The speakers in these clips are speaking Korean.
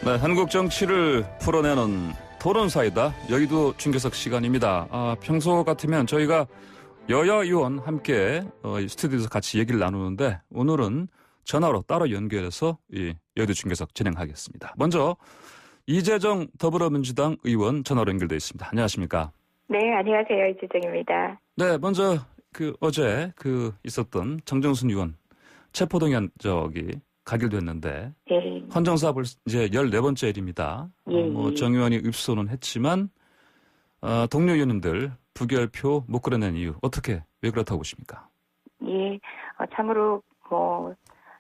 네, 한국 정치를 풀어내는 토론사이다. 여의도 중계석 시간입니다. 평소 같으면 저희가 여야 의원 함께 스튜디오에서 같이 얘기를 나누는데 오늘은 전화로 따로 연결해서 이 여의도 중계석 진행하겠습니다. 먼저 이재정 더불어민주당 의원 전화로 연결되어 있습니다. 안녕하십니까? 네, 안녕하세요. 이재정입니다. 네, 먼저 어제 있었던 정정순 의원 체포동의안 가결됐는데 네. 헌정사업을 이제 14번째 일입니다. 정 의원이 입소는 했지만 동료 의원님들 부결표 못 끌어낸 이유 왜 그렇다고 보십니까? 예, 참으로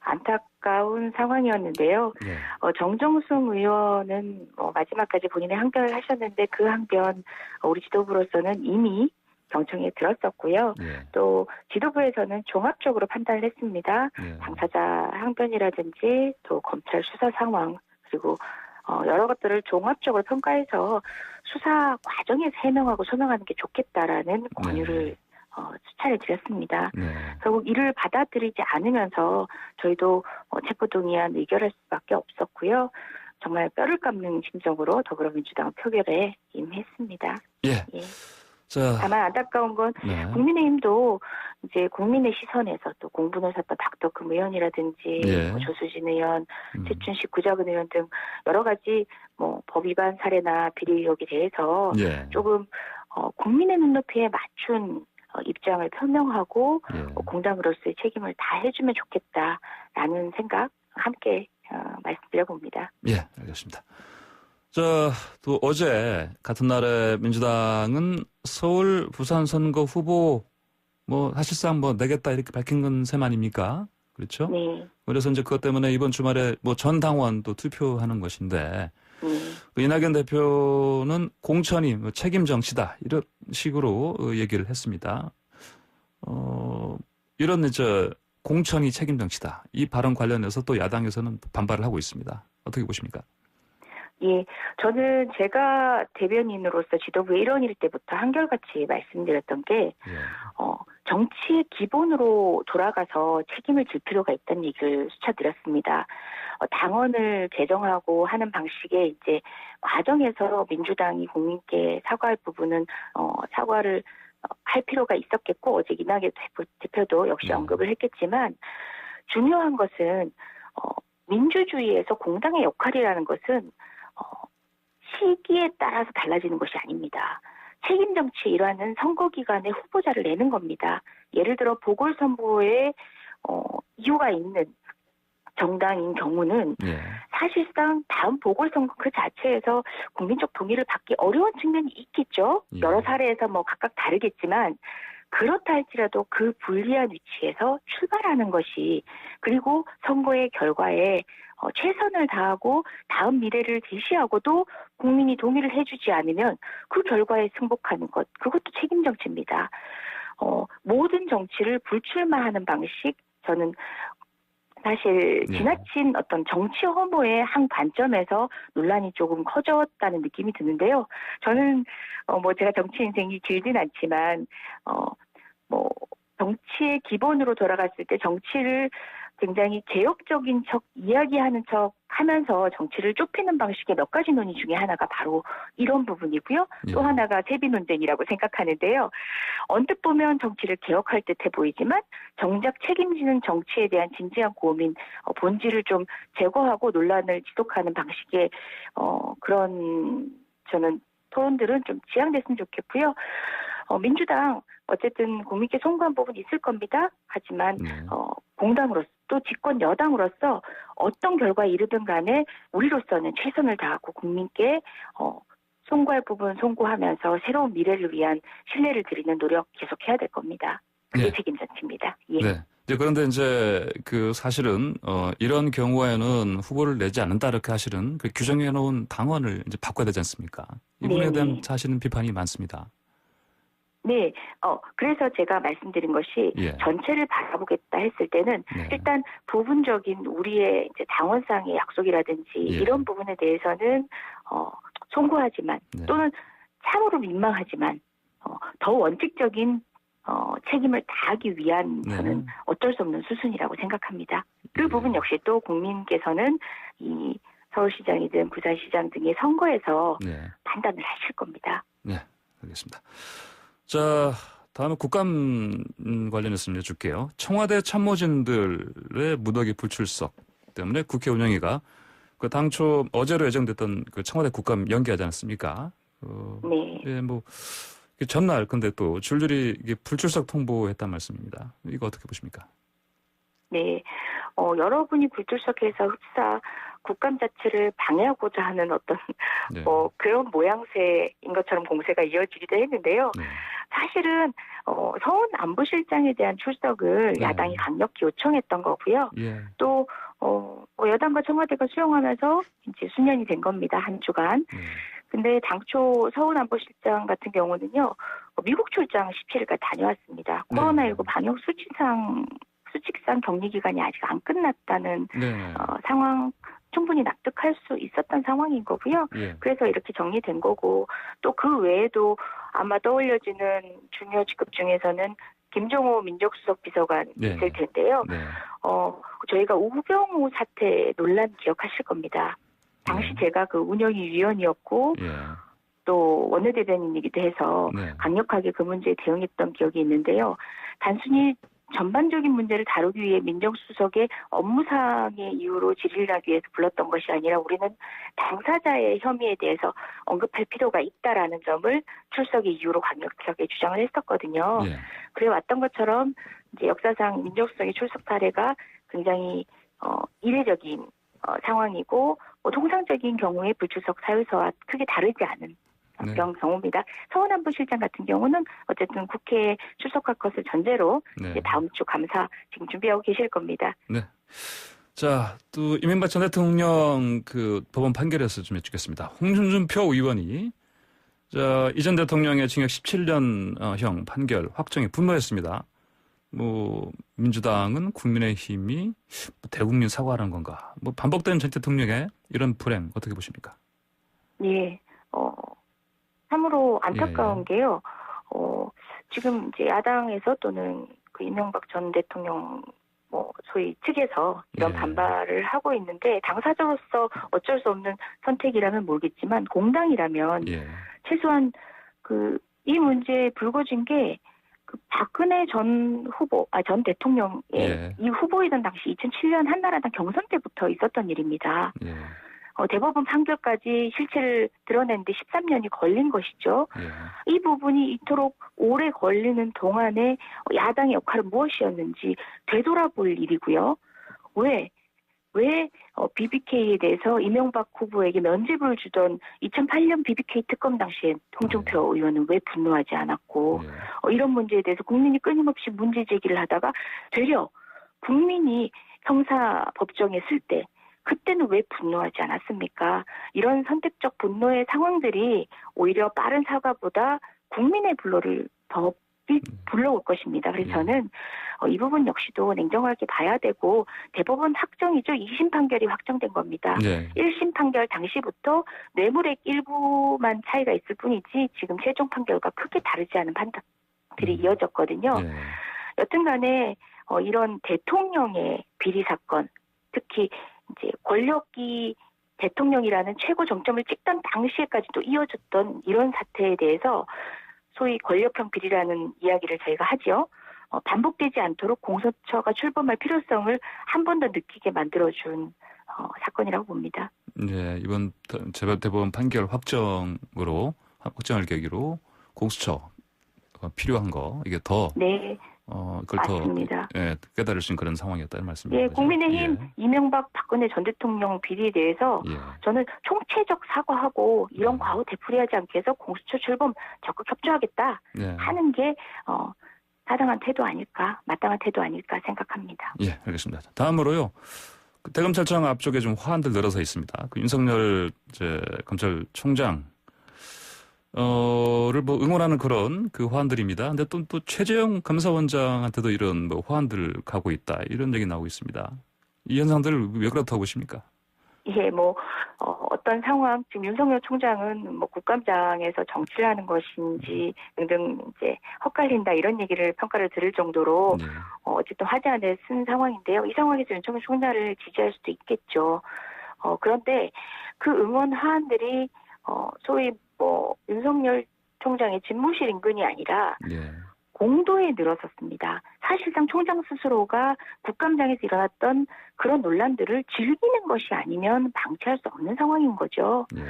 안타까운 상황이었는데요. 네. 정정순 의원은 마지막까지 본인의 항변을 하셨는데 그 항변 우리 지도부로서는 이미 경청에 들었었고요. 네. 또 지도부에서는 종합적으로 판단을 했습니다. 네. 당사자 항변이라든지 또 검찰 수사 상황 그리고 여러 것들을 종합적으로 평가해서 수사 과정에서 해명하고 소명하는 게 좋겠다라는 권유를 수차례 드렸습니다. 네. 결국 이를 받아들이지 않으면서 저희도 체포동의안 의결할 수밖에 없었고요. 정말 뼈를 깎는 심정으로 더불어민주당 표결에 임했습니다. 예. 예. 자, 다만 안타까운 건 네. 국민의힘도 이제 국민의 시선에서 또 공분을 샀던 박덕흠 의원이라든지 예. 조수진 의원, 최춘식 구자근 의원 등 여러 가지 법 위반 사례나 비리 의혹에 대해서 예. 조금 국민의 눈높이에 맞춘 입장을 표명하고 공당으로서의 책임을 다해주면 좋겠다라는 생각 함께 말씀드려봅니다. 예, 알겠습니다. 또 어제 같은 날에 민주당은 서울 부산 선거 후보 사실상 내겠다 이렇게 밝힌 셈 아닙니까? 그렇죠? 네. 그래서 이제 그것 때문에 이번 주말에 전 당원도 투표하는 것인데 이낙연 대표는 공천이 책임 정치다 이런 식으로 얘기를 했습니다. 이런 공천이 책임 정치다 이 발언 관련해서 또 야당에서는 반발을 하고 있습니다. 어떻게 보십니까? 예, 저는 제가 대변인으로서 지도부의 일원일 때부터 한결같이 말씀드렸던 게 정치의 기본으로 돌아가서 책임을 질 필요가 있다는 얘기를 수차 드렸습니다. 당원을 개정하고 하는 방식의 이제 과정에서 민주당이 국민께 사과할 부분은 사과를 할 필요가 있었겠고 어제 이낙연 대표도 역시 언급을 했겠지만 중요한 것은 민주주의에서 공당의 역할이라는 것은 시기에 따라서 달라지는 것이 아닙니다. 책임 정치의 일환은 선거 기간에 후보자를 내는 겁니다. 예를 들어 보궐선거에 이유가 있는 정당인 경우는 사실상 다음 보궐선거 그 자체에서 국민적 동의를 받기 어려운 측면이 있겠죠. 여러 사례에서 각각 다르겠지만 그렇다 할지라도 그 불리한 위치에서 출발하는 것이 그리고 선거의 결과에 최선을 다하고 다음 미래를 제시하고도 국민이 동의를 해주지 않으면 그 결과에 승복하는 것 그것도 책임 정치입니다. 모든 정치를 불출마하는 방식 저는 사실 지나친 어떤 정치 혐오의 한 관점에서 논란이 조금 커졌다는 느낌이 드는데요. 저는 제가 정치 인생이 길진 않지만 정치의 기본으로 돌아갔을 때 정치를 굉장히 개혁적인 척 이야기하는 척 하면서 정치를 좁히는 방식의 몇 가지 논의 중에 하나가 바로 이런 부분이고요. 또 하나가 세비 논쟁이라고 생각하는데요. 언뜻 보면 정치를 개혁할 듯해 보이지만 정작 책임지는 정치에 대한 진지한 고민, 본질을 좀 제거하고 논란을 지속하는 방식의 그런 저는 토론들은 좀 지양됐으면 좋겠고요. 민주당 어쨌든 국민께 송구한 부분이 있을 겁니다. 하지만 공당으로서 또 집권 여당으로서 어떤 결과에 이르든 간에 우리로서는 최선을 다하고 국민께 송구할 부분 송구하면서 새로운 미래를 위한 신뢰를 드리는 노력 계속해야 될 겁니다. 그게 책임 정치입니다. 예. 네. 그런데 이제 사실은 이런 경우에는 후보를 내지 않는다 이렇게 사실은 규정해 놓은 당원을 이제 바꿔야 되지 않습니까? 이 부분에 대한 사실은 비판이 많습니다. 네, 그래서 제가 말씀드린 것이 전체를 바라보겠다 했을 때는 일단 부분적인 우리의 이제 당원상의 약속이라든지 이런 부분에 대해서는 송구하지만 또는 참으로 민망하지만 더 원칙적인 책임을 다하기 위한 저는 어쩔 수 없는 수순이라고 생각합니다. 그 부분 역시 또 국민께서는 이 서울시장이든 부산시장 등의 선거에서 네. 판단을 하실 겁니다. 네, 알겠습니다. 자, 다음은 국감 관련해서 좀 여쭐게요. 청와대 참모진들의 무더기 불출석 때문에 국회 운영위가 그 당초 어제로 예정됐던 그 청와대 국감 연기하지 않았습니까? 네. 예, 뭐 전날 근데 또 줄줄이 이게 불출석 통보했단 말씀입니다. 이거 어떻게 보십니까? 네. 여러분이 불출석해서 흡사 국감 자체를 방해하고자 하는 어떤 네. 그런 모양새인 것처럼 공세가 이어지기도 했는데요. 네. 사실은 서훈 안보실장에 대한 출석을 네. 야당이 강력히 요청했던 거고요. 예. 또 여당과 청와대가 수용하면서 이제 수년이 된 겁니다. 한 주간. 네. 근데 당초 서훈 안보실장 같은 경우는요. 미국 출장 17일까지 다녀왔습니다. 네. 코로나19 방역 수칙상 격리 기간이 아직 안 끝났다는 네. 상황 충분히 납득할 수 있었던 상황인 거고요. 예. 그래서 이렇게 정리된 거고 또 그 외에도 아마 떠올려지는 중요 직급 중에서는 김종호 민정수석 비서관 네. 있을 텐데요. 네. 저희가 우병우 사태 논란 기억하실 겁니다. 당시 네. 제가 그 운영위 위원이었고 예. 또 원내대변인이기도 해서 네. 강력하게 그 문제에 대응했던 기억이 있는데요. 단순히 전반적인 문제를 다루기 위해 민정수석의 업무상의 이유로 질의를 하기 위해서 불렀던 것이 아니라 우리는 당사자의 혐의에 대해서 언급할 필요가 있다라는 점을 출석의 이유로 강력하게 주장을 했었거든요. 예. 그래 왔던 것처럼 이제 역사상 민정수석의 출석 사례가 굉장히 이례적인 상황이고 통상적인 경우에 불출석 사유서와 크게 다르지 않은 네. 그런 경우입니다. 서훈 안보실장 같은 경우는 어쨌든 국회에 출석할 것을 전제로 네. 이제 다음 주 감사 지금 준비하고 계실 겁니다. 네. 자, 또 이명박 전 대통령 그 법원 판결에서 좀 여쭙겠습니다. 홍준표 의원이 이전 대통령의 징역 17년형 판결 확정에 분노했습니다. 민주당은 국민의힘이 대국민 사과하는 건가? 반복되는 전 대통령의 이런 불행 어떻게 보십니까? 예, 참으로 안타까운 게요. 지금 이제 야당에서 또는 그 이명박 전 대통령 소위 측에서 이런 예. 반발을 하고 있는데 당사자로서 어쩔 수 없는 선택이라면 모르겠지만 공당이라면 예. 최소한 이 문제에 불거진 게 박근혜 전 대통령의 예. 이 후보이던 당시 2007년 한나라당 경선 때부터 있었던 일입니다. 예. 대법원 판결까지 실체를 드러내는데 13년이 걸린 것이죠. 예. 이 부분이 이토록 오래 걸리는 동안에 야당의 역할은 무엇이었는지 되돌아볼 일이고요. 왜 BBK에 대해서 이명박 후보에게 면죄부를 주던 2008년 BBK 특검 당시에 홍준표 의원은 왜 분노하지 않았고 이런 문제에 대해서 국민이 끊임없이 문제 제기를 하다가 되려 국민이 형사법정에 쓸 때 그때는 왜 분노하지 않았습니까? 이런 선택적 분노의 상황들이 오히려 빠른 사과보다 국민의 분노를 더 불러올 것입니다. 그래서 저는 이 부분 역시도 냉정하게 봐야 되고 대법원 확정이죠. 2심 판결이 확정된 겁니다. 네. 1심 판결 당시부터 뇌물액 일부만 차이가 있을 뿐이지 지금 최종 판결과 크게 다르지 않은 판단들이 이어졌거든요. 네. 여튼 간에 이런 대통령의 비리 사건, 특히 이제 권력이 대통령이라는 최고 정점을 찍던 당시에까지도 이어졌던 이런 사태에 대해서 소위 권력형 비리라는 이야기를 저희가 하죠. 반복되지 않도록 공수처가 출범할 필요성을 한 번 더 느끼게 만들어준 사건이라고 봅니다. 네, 이번 대법원 판결 확정을 계기로 공수처 필요한 거 이게 더 네. 그걸 맞습니다. 더 깨달을 수 있는 그런 상황이었다는 말씀이죠. 예, 국민의힘 이명박 박근혜 전 대통령 비리에 대해서 저는 총체적 사과하고 이런 과오 되풀이하지 않기 위해서 공수처 출범 적극 협조하겠다 하는 게 타당한 태도 아닐까, 마땅한 태도 아닐까 생각합니다. 예, 알겠습니다. 다음으로요. 대검찰청 앞쪽에 좀 화환들 늘어서 있습니다. 윤석열 검찰총장 를 응원하는 그런 화환들입니다. 근데 또 최재형 감사원장한테도 이런 화환들 가고 있다. 이런 얘기 나오고 있습니다. 이 현상들을 왜 그렇다고 보십니까? 예, 어떤 상황, 지금 윤석열 총장은 국감장에서 정치를 하는 것인지 등등 이제 헛갈린다 이런 얘기를 평가를 들을 정도로 어쨌든 화제안을 쓴 상황인데요. 이 상황에서 윤석열 총장을 지지할 수도 있겠죠. 그런데 그 응원 하안들이 소위 뭐 윤석열 총장의 집무실 인근이 아니라 예. 공도에 늘어섰습니다. 사실상 총장 스스로가 국감장에서 일어났던 그런 논란들을 즐기는 것이 아니면 방치할 수 없는 상황인 거죠. 예.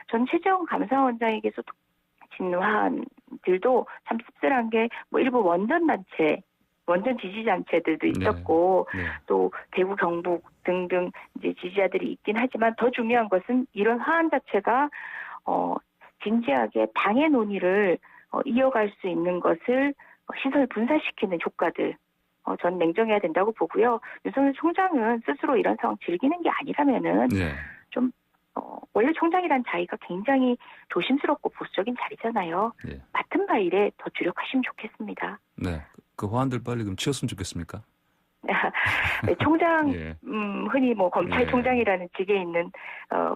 전 최재형 감사원장에게서 진화한들도 참 씁쓸한 게 뭐 일부 원전 지지단체들도 있었고 네. 또 대구 경북 등등 이제 지지자들이 있긴 하지만 더 중요한 것은 이런 하안 자체가 진지하게 당의 논의를 이어갈 수 있는 것을 시설 분산시키는 효과들 전 냉정해야 된다고 보고요. 윤석열 총장은 스스로 이런 상황 즐기는 게 아니라면은 네. 좀 원래 총장이란 자리가 굉장히 조심스럽고 보수적인 자리잖아요. 예. 맡은 바 일에 더 주력하시면 좋겠습니다. 네. 그 화환들 빨리 좀 치웠으면 좋겠습니까? 네, 총장, 예. 흔히 뭐 검찰총장이라는 예. 직에 있는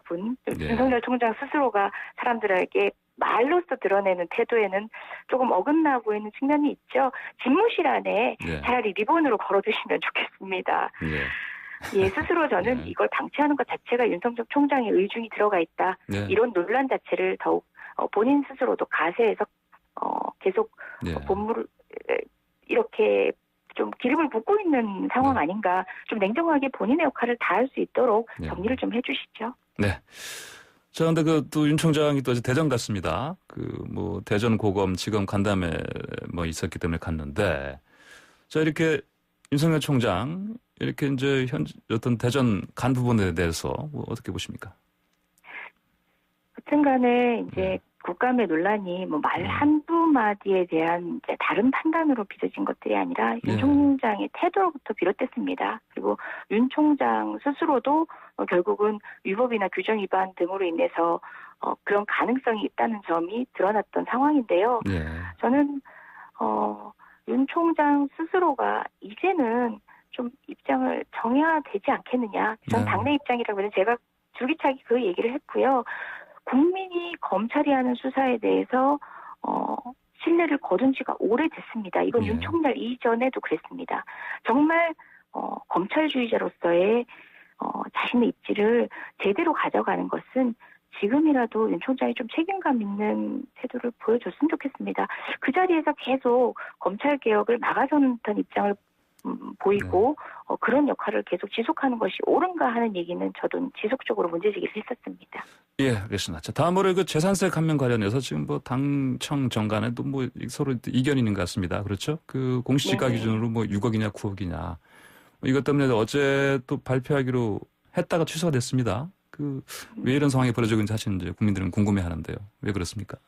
분, 예. 윤석열 총장 스스로가 사람들에게 말로써 드러내는 태도에는 조금 어긋나 보이는 측면이 있죠. 집무실 안에 예. 차라리 리본으로 걸어두시면 좋겠습니다. 예. 스스로 저는 예. 이걸 방치하는 것 자체가 윤석열 총장의 의중이 들어가 있다. 예. 이런 논란 자체를 더욱 본인 스스로도 가세해서 계속 예. 본물을 이렇게 좀 기름을 붓고 있는 상황 네. 아닌가. 좀 냉정하게 본인의 역할을 다할 수 있도록 네. 정리를 좀 해주시죠. 네. 자, 근데 또 윤 총장이 또 어제 대전 갔습니다. 뭐 대전 고검 지검 간담회 뭐 있었기 때문에 갔는데, 자, 이렇게 윤석열 총장 이렇게 이제 어떤 대전 간 부분에 대해서 뭐 어떻게 보십니까? 여튼간에 이제 네. 국감의 논란이 뭐 말 한두 마디에 대한 이제 다른 판단으로 빚어진 것들이 아니라 네. 윤 총장의 태도로부터 비롯됐습니다. 그리고 윤 총장 스스로도 결국은 위법이나 규정 위반 등으로 인해서 그런 가능성이 있다는 점이 드러났던 상황인데요. 예. 저는 윤 총장 스스로가 이제는 좀 입장을 정해야 되지 않겠느냐. 전 네. 당내 입장이라고 해서 제가 줄기차게 그 얘기를 했고요. 국민이 검찰이 하는 수사에 대해서 신뢰를 거둔 지가 오래됐습니다. 이건 예. 윤 총장 이전에도 그랬습니다. 정말 검찰주의자로서의 자신의 입지를 제대로 가져가는 것은 지금이라도 윤 총장이 좀 책임감 있는 태도를 보여줬으면 좋겠습니다. 그 자리에서 계속 검찰개혁을 막아서는 듯한 입장을 보이고 그런 역할을 계속 지속하는 것이 옳은가 하는 얘기는 저도 지속적으로 문제제기를 했었습니다. 예, 알겠습니다. 자, 다음으로 그 재산세 감면 관련해서 지금 뭐 당청 정간에도 뭐 서로 이견이 있는 것 같습니다. 그렇죠? 그 공시지가 네네. 기준으로 뭐 6억이냐 9억이냐. 이것 때문에 어제 또 발표하기로 했다가 취소가 됐습니다. 왜 이런 상황이 벌어지고 있는지 사실 이제 국민들은 궁금해 하는데요. 왜 그렇습니까?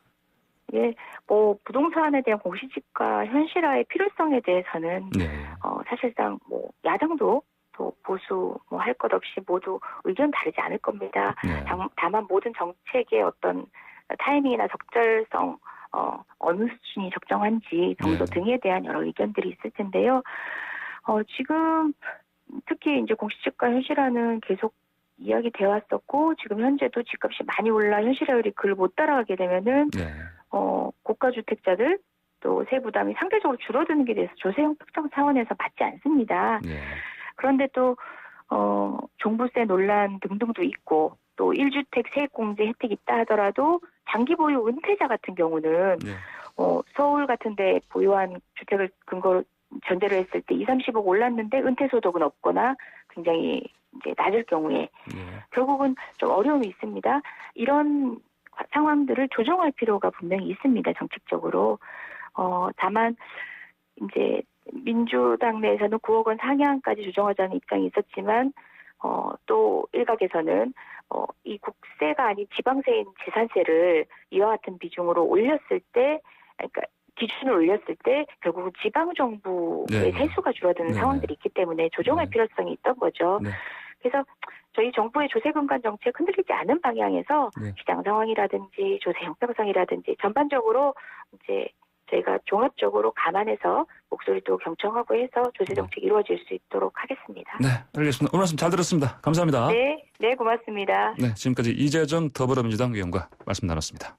예, 뭐 부동산에 대한 공시지가 현실화의 필요성에 대해서는 네. 사실상 뭐 야당도 또 보수 뭐 할 것 없이 모두 의견 다르지 않을 겁니다. 네. 다만 모든 정책의 어떤 타이밍이나 적절성, 어느 수준이 적정한지 정도 네. 등에 대한 여러 의견들이 있을 텐데요. 지금 특히 이제 공시지가 현실화는 계속 이야기되어 왔었고 지금 현재도 집값이 많이 올라 현실화율이 그를 못 따라가게 되면은 네. 고가주택자들 또 세부담이 상대적으로 줄어드는 게 대해서 조세형 특정 차원에서 받지 않습니다. 네. 그런데 또 종부세 논란 등등도 있고 또 1주택 세액공제 혜택이 있다 하더라도 장기 보유 은퇴자 같은 경우는 네. 서울 같은 데 보유한 주택을 근거로 전제로 했을 때 20-30억 올랐는데 은퇴 소득은 없거나 굉장히 이제 낮을 경우에 네. 결국은 좀 어려움이 있습니다. 이런 상황들을 조정할 필요가 분명히 있습니다. 정책적으로. 다만 이제 민주당 내에서는 9억 원 상향까지 조정하자는 입장이 있었지만 또 일각에서는 이 국세가 아닌 지방세인 재산세를 이와 같은 비중으로 올렸을 때 그러니까 기준을 올렸을 때 결국은 지방정부의 네. 세수가 줄어드는 네. 상황들이 있기 때문에 조정할 네. 필요성이 있던 거죠. 네. 그래서 저희 정부의 조세근간 정책 흔들리지 않은 방향에서 네. 시장 상황이라든지 조세 형평성이라든지 전반적으로 이제 저희가 종합적으로 감안해서 목소리도 경청하고 해서 조세 정책이 이루어질 수 있도록 하겠습니다. 네, 알겠습니다. 오늘 말씀 잘 들었습니다. 감사합니다. 네, 고맙습니다. 네, 지금까지 이재정 더불어민주당 의원과 말씀 나눴습니다.